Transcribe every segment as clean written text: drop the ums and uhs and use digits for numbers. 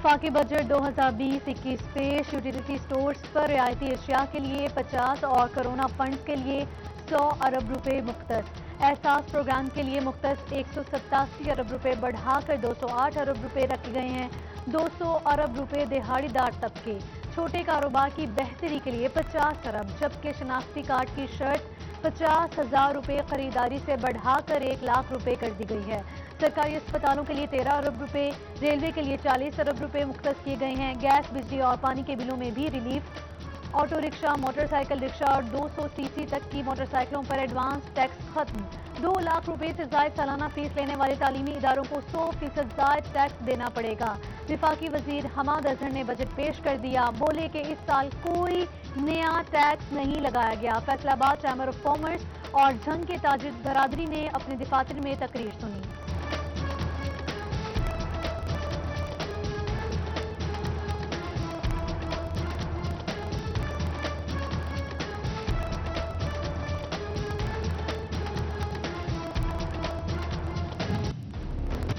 وفاقی بجٹ 2020-21 پیش utility stores پر رعایتی اشیاء کے لیے 50 اور کرونا فنڈز کے لیے 100 ارب روپے مختص۔ احساس پروگرام کے لیے مختص 187 ارب روپے بڑھا کر 208 ارب روپے رکھے گئے ہیں۔ 200 ارب روپے دہاڑی دار طبقے، چھوٹے کاروبار کی بہتری کے لیے 50 ارب، جبکہ شناختی کارڈ کی شرط 50,000 روپے خریداری سے بڑھا کر 1 لاکھ روپے کر دی گئی ہے۔ سرکاری اسپتالوں کے لیے 13 ارب روپے، ریلوے کے لیے 40 ارب روپے مختص کیے گئے ہیں۔ گیس، بجلی اور پانی کے بلوں میں بھی ریلیف۔ آٹو رکشہ، موٹر سائیکل رکشہ اور 200 سی سی تک کی موٹر سائیکلوں پر ایڈوانس ٹیکس ختم۔ 2 لاکھ روپے سے زائد سالانہ فیس لینے والے تعلیمی اداروں کو 100% زائد ٹیکس دینا پڑے گا۔ وفاقی وزیر حماد اظہر نے بجٹ پیش کر دیا، بولے کہ اس سال کوئی نیا ٹیکس نہیں لگایا گیا۔ فیصل آباد چیمبر آف کامرس اور جھنگ کے تاجر برادری نے اپنے دفاتر میں تقریر سنی۔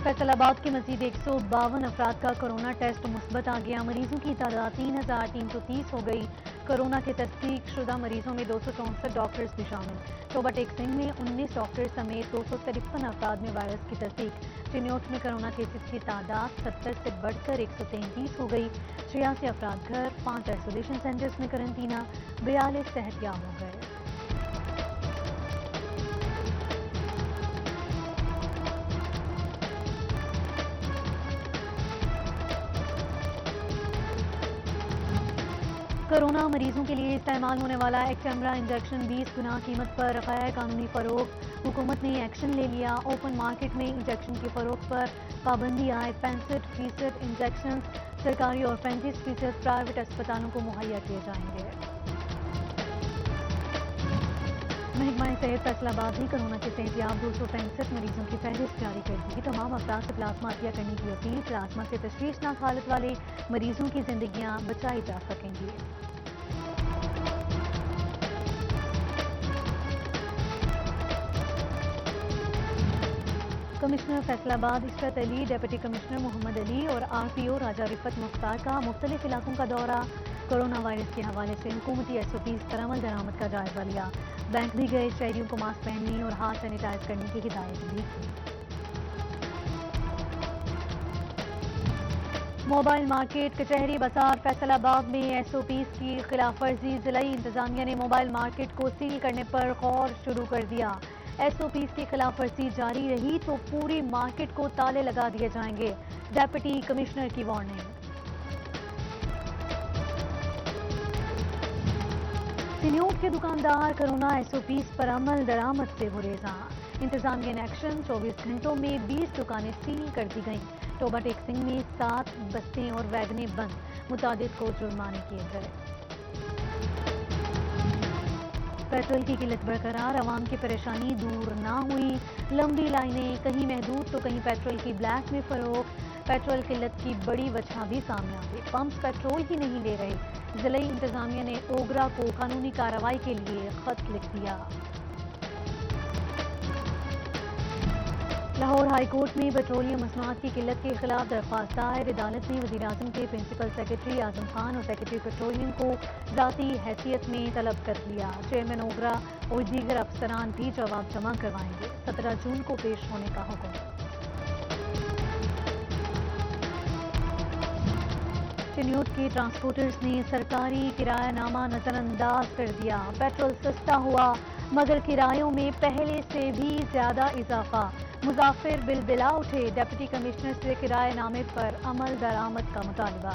فیصل آباد کے مزید 152 افراد کا کرونا ٹیسٹ مثبت آ گیا۔ مریضوں کی تعداد 3,330 ہو گئی۔ کرونا کے تصدیق شدہ مریضوں میں 264 ڈاکٹرز بھی شامل۔ ٹوبہ ٹیک سنگھ میں 19 ڈاکٹرز سمیت 253 افراد میں وائرس کی تصدیق۔ چنیوٹ میں کرونا کیسز کی تعداد 70 سے بڑھ کر 133 ہو گئی۔ 86 افراد گھر، 5 آئسولیشن سینٹرز میں قرنطینہ، 42 صحت یاب ہو گئے۔ کرونا مریضوں کے لیے استعمال ہونے والا ایکٹیمرا انجیکشن 20 گنا قیمت پر غیر قانونی فروخت۔ حکومت نے ایکشن لے لیا۔ اوپن مارکیٹ میں انجیکشن کی فروخت پر پابندی عائد۔ 65% انجیکشنز سرکاری اور 35% پرائیویٹ اسپتالوں کو مہیا کیے جائیں گے۔ محکمہ صحت فیصل آباد نے کرونا کے صحت یاب 265 مریضوں کی فہرست جاری کر دی۔ تمام افراد سے پلازما عطیہ کرنے کی اپیل۔ پلازما سے تشویشناک حالت والے مریضوں کی زندگیاں بچائی جا سکیں گی۔ کمشنر فیصل آباد عشرت علی، ڈپٹی کمشنر محمد علی اور آر پی او راجہ رفت مختار کا مختلف علاقوں کا دورہ۔ کرونا وائرس کے حوالے سے حکومتی SOPs پر عمل درآمد کا جائزہ لیا۔ بینک بھی گئے، شہریوں کو ماسک پہننے اور ہاتھ سینیٹائز کرنے کی ہدایت بھی کی۔ موبائل مارکیٹ، کچہری بازار فیصل آباد میں SOPs کی خلاف ورزی۔ ضلعی انتظامیہ نے موبائل مارکیٹ کو سیل کرنے پر غور شروع کر دیا۔ SOPs کی خلاف ورزی جاری رہی تو پوری مارکیٹ کو تالے لگا دیے جائیں گے، ڈپٹی کمشنر کی وارننگ۔ چنیوٹ کے دکاندار کرونا SOPs پر عمل درآمد سے گریزاں۔ انتظامیہ نے ایکشن، 24 گھنٹوں میں 20 دکانیں سیل کر دی گئیں۔ ٹوبہ ٹیک سنگھ میں 7 بسیں اور ویگنیں بند، متعدد کو جرمانے کیے گئے۔ پیٹرول کی قلت برقرار، عوام کی پریشانی دور نہ ہوئی۔ لمبی لائنیں، کہیں محدود تو کہیں پیٹرول کی بلیک میں فروخت۔ پیٹرول قلت کی بڑی وجہ بھی سامنے آ گئی، پمپس پیٹرول ہی نہیں لے رہے۔ ضلعی انتظامیہ نے اوگرا کو قانونی کارروائی کے لیے خط لکھ دیا۔ لاہور ہائی کورٹ میں پیٹرولیم مصنوعات کی قلت کے خلاف درخواست دائر۔ عدالت نے وزیراعظم کے پرنسپل سیکرٹری اعظم خان اور سیکرٹری پیٹرولیم کو ذاتی حیثیت میں طلب کر لیا۔ چیئرمین اوگرا اور دیگر افسران بھی جواب جمع کروائیں گے۔ 17 جون کو پیش ہونے کا حکم۔ چنیوٹ کے ٹرانسپورٹرز نے سرکاری کرایہ نامہ نظر انداز کر دیا۔ پیٹرول سستا ہوا مگر کرایوں میں پہلے سے بھی زیادہ اضافہ۔ مسافر بل بلا اٹھے، ڈپٹی کمشنر سے کرایہ نامے پر عمل درآمد کا مطالبہ۔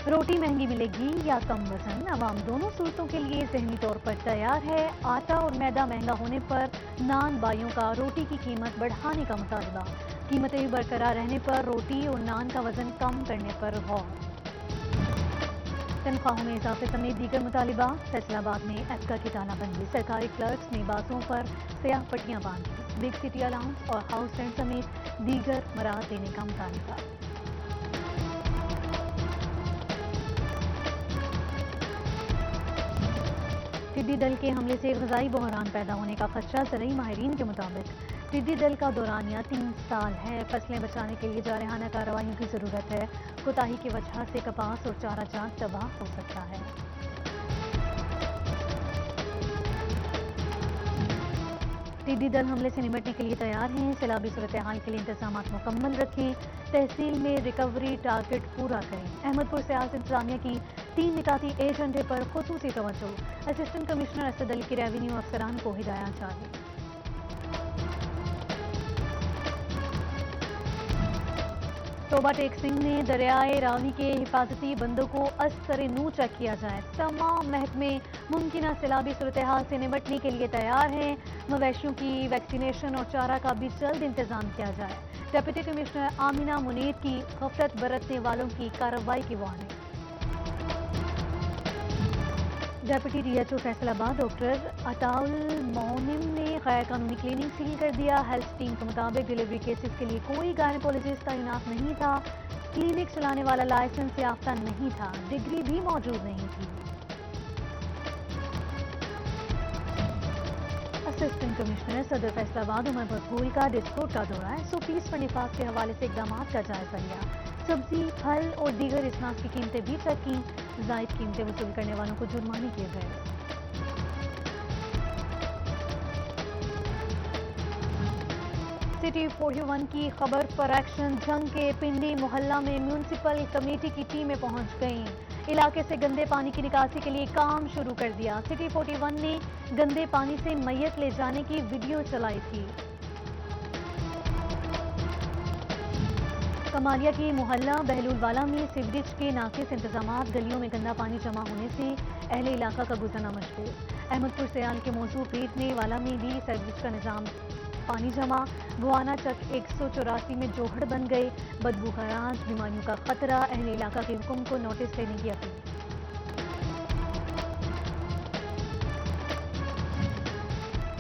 روٹی مہنگی ملے گی یا کم وزن، عوام دونوں صورتوں کے لیے ذہنی طور پر تیار ہے۔ آٹا اور میدا مہنگا ہونے پر نان بائیوں کا روٹی کی قیمت بڑھانے کا مطالبہ۔ قیمتیں برقرار رہنے پر روٹی اور نان کا وزن کم کرنے پر غور۔ تنخواہوں میں اضافے سمیت دیگر مطالبات۔ فیصل آباد میں ایپکا کی تالہ بندی، سرکاری کلرکس نے بازوں پر سیاہ پٹیاں باندھی۔ بگ سٹی الاؤنس اور ہاؤس رینٹ سمیت دیگر مراعات دینے کا مطالبہ۔ ٹڈی دل کے حملے سے غذائی بحران پیدا ہونے کا خدشہ، زرعی ماہرین کے مطابق टिड्डी दल का दौरानिया 3 साल है। फसलें बचाने के लिए जारहाना कार्रवाइयों की जरूरत है। कोताही की वजह से कपास और चारा जात तबाह हो सकता है। टिड्डी दल हमले से निपटने के लिए तैयार हैं। सैलाबी सूरत हाल के लिए इंतजाम मुकम्मल रखें। तहसील में रिकवरी टारगेट पूरा करें। अहमदपुर सियासत इंतजामिया की 3 निकाती एजेंडे पर खुसूसी तवज्जो। असिस्टेंट कमिश्नर असद अली की रेवेन्यू अफसरान को हिदायत जारी। तोबा टेक सिंह ने दरियाए रावी के हिफाजती बंदों को असर नू चेक किया जाए। तमाम महकमे मुमकिन सैलाबी सूरत हाल से निपटने के लिए तैयार हैं। मवेशियों की वैक्सीनेशन और चारा का भी जल्द इंतजाम किया जाए। डिप्टी कमिश्नर आमिना मुनीर की गफलत बरतने वालों की कार्रवाई की warning. Deputy DHO Faisalabad doctor Ataul Monim ने गैर कानूनी क्लिनिक सील कर दिया। हेल्थ टीम के मुताबिक डिलीवरी केसेस के लिए कोई गायनेकोलॉजिस्ट तैनात नहीं था। क्लिनिक चलाने वाला लाइसेंस याफ्ता नहीं था। डिग्री भी मौजूद नहीं थी। असिस्टेंट कमिश्नर सदर फैसलाबाद उमर मकबूल का डिस्कोट का दौरा है। 130 पर निफास के हवाले से इकदाम का जायजा लिया। सब्जी, फल और दीगर इसनास की कीमतें भी चेक की। जायद कीमतें वसूल करने वालों को जुर्माने किए गए। सिटी 41 की खबर पर एक्शन। जंग के पिंडी मोहल्ला में म्यूनिसिपल कमेटी की टीमें पहुंच गईं। इलाके से गंदे पानी की निकासी के लिए काम शुरू कर दिया। सिटी 41 ने गंदे पानी से मैयत ले जाने की वीडियो चलाई थी। कमालिया की मोहल्ला बहलूलवाला में सीवरेज के नाकिस इंतजामात। गलियों में गंदा पानी जमा होने से अहले इलाका का गुजरना मुश्किल। अहमदपुर सियाल के मौजू पेटने वाला में भी सीवरेज का निजाम पानी जमा। गुआना चक 184 में जोहड़ बन गए। बदबू खराज, बीमारियों का खतरा। अहले इलाका के हुक्म को नोटिस लेने की अपील।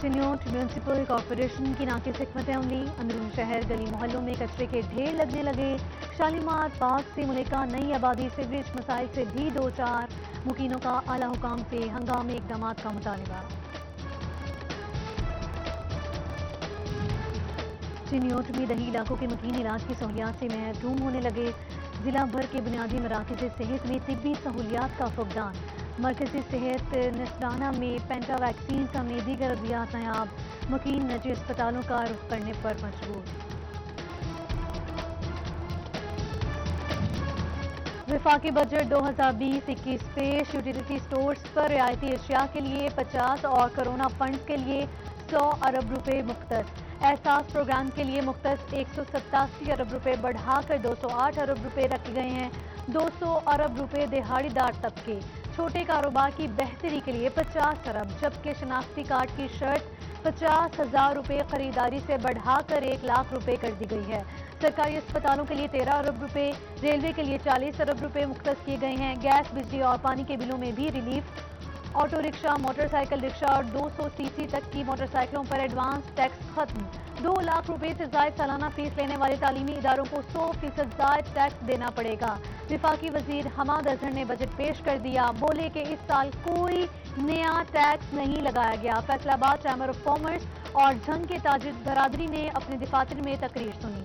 चिन्योट म्यूनिसिपल कॉर्पोरेशन की नाकिस हिकमत अमली। अंदरून शहर गली मोहल्लों में कचरे के ढेर लगने लगे। शालीमार पार्क से मुलेका नई आबादी सीवरेज मसाइल से भी दो चार। मुकीनों का आला हुकाम से हंगामी इकदाम का मुतालबा। चिन्योट में दही इलाकों के मकीन इलाज की सहूलियात से महरूम होने लगे। जिला भर के बुनियादी मराकज़ सेहत में तिब्बी सहूलियात का फुकदान। मरकजी सेहत नसराना में पेंटा वैक्सीन समेत दीगर अद्वियात नायाब। मकीन निजी अस्पतालों का रुख करने पर मजबूर। वफाकी बजट 2020-21 पेश। यूटिलिटी स्टोर्स पर रियायती अशिया के लिए 50 और कोरोना फंड्स के लिए 100 अरब रुपए मुख्तस। एहसास प्रोग्राम के लिए मुख्तस 187 अरब रुपए बढ़ाकर 208 अरब रुपए रखे गए हैं। 200 अरब रुपए दिहाड़ीदार तबके। छोटे कारोबार की बेहतरी के लिए 50 अरब, जबकि शनाख्ती कार्ड की शर्त 50,000 रुपए खरीदारी से बढ़ाकर 1 लाख रुपए कर दी गई है। सरकारी अस्पतालों के लिए 13 अरब रुपए, रेलवे के लिए 40 अरब रुपए मुख्तस किए गए हैं। गैस, बिजली और पानी के बिलों में भी relief. Auto rickshaw, motorcycle rickshaw और 200 सीसी तक की मोटरसाइकिलों पर एडवांस टैक्स खत्म। 2 लाख रुपए से जायद सालाना फीस लेने वाले तालीमी इदारों को 100% जायद टैक्स देना पड़ेगा। विफाकी वजीर हमाद अजहर ने बजट पेश कर दिया। बोले कि इस साल कोई नया टैक्स नहीं लगाया गया। फैसलाबाद चैम्बर ऑफ कॉमर्स और झंग के ताजिर बरादरी ने अपने दफातर में तकरीर सुनी।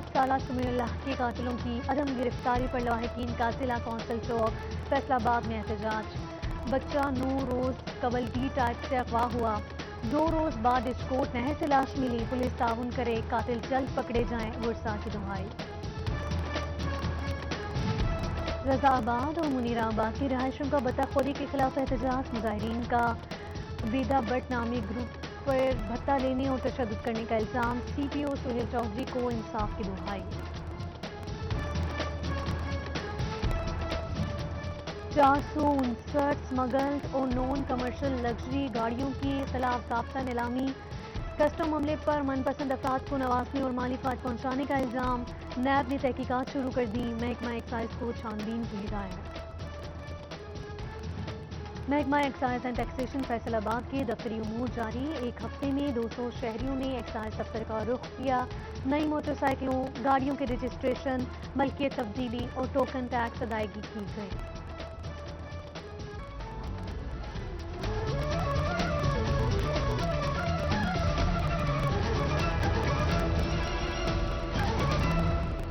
साला समीरुल्लाह के कातिलों की अदम गिरफ्तारी पर लाहिकीन का जिला कौंसिल चौक फैसलाबाद में एहतजाज। बच्चा 9 रोज कबल डी टाइप से अगवा हुआ। 2 रोज बाद इस्कोट नहर से लाश मिली। पुलिस ताउन करे, कातिल जल्द पकड़े जाएं, गुरसा की दुहाई। रजाबाद और मुनीराबाद की रहायशों का बत्ताखोरी के खिलाफ एहतजाज। मुजाहिरीन का बेदा भट्ट नामी ग्रुप पर भत्ता लेने और तशद्दुद करने का इल्जाम। सीपीओ सुहेल चौधरी को इंसाफ की दुहाई। 459 स्मगल्ड और नॉन कमर्शियल लग्जरी गाड़ियों की खिलाफ ज़ाब्ता नीलामी। कस्टम मामले पर मनपसंद अफराद को नवाजने और माली फायदा पहुंचाने का इल्जाम। नैब ने तहकीकात शुरू कर दी। महकमा एक्साइज को छानबीन की हिदायत। محکمہ ایکسائز اینڈ ٹیکسیشن فیصل آباد کے دفتری امور جاری، ایک ہفتے میں 200 شہریوں نے ایکسائز دفتر کا رخ کیا۔ نئی موٹر سائیکلوں، گاڑیوں کے رجسٹریشن، ملکیت تبدیلی اور ٹوکن ٹیکس ادائیگی کی گئی۔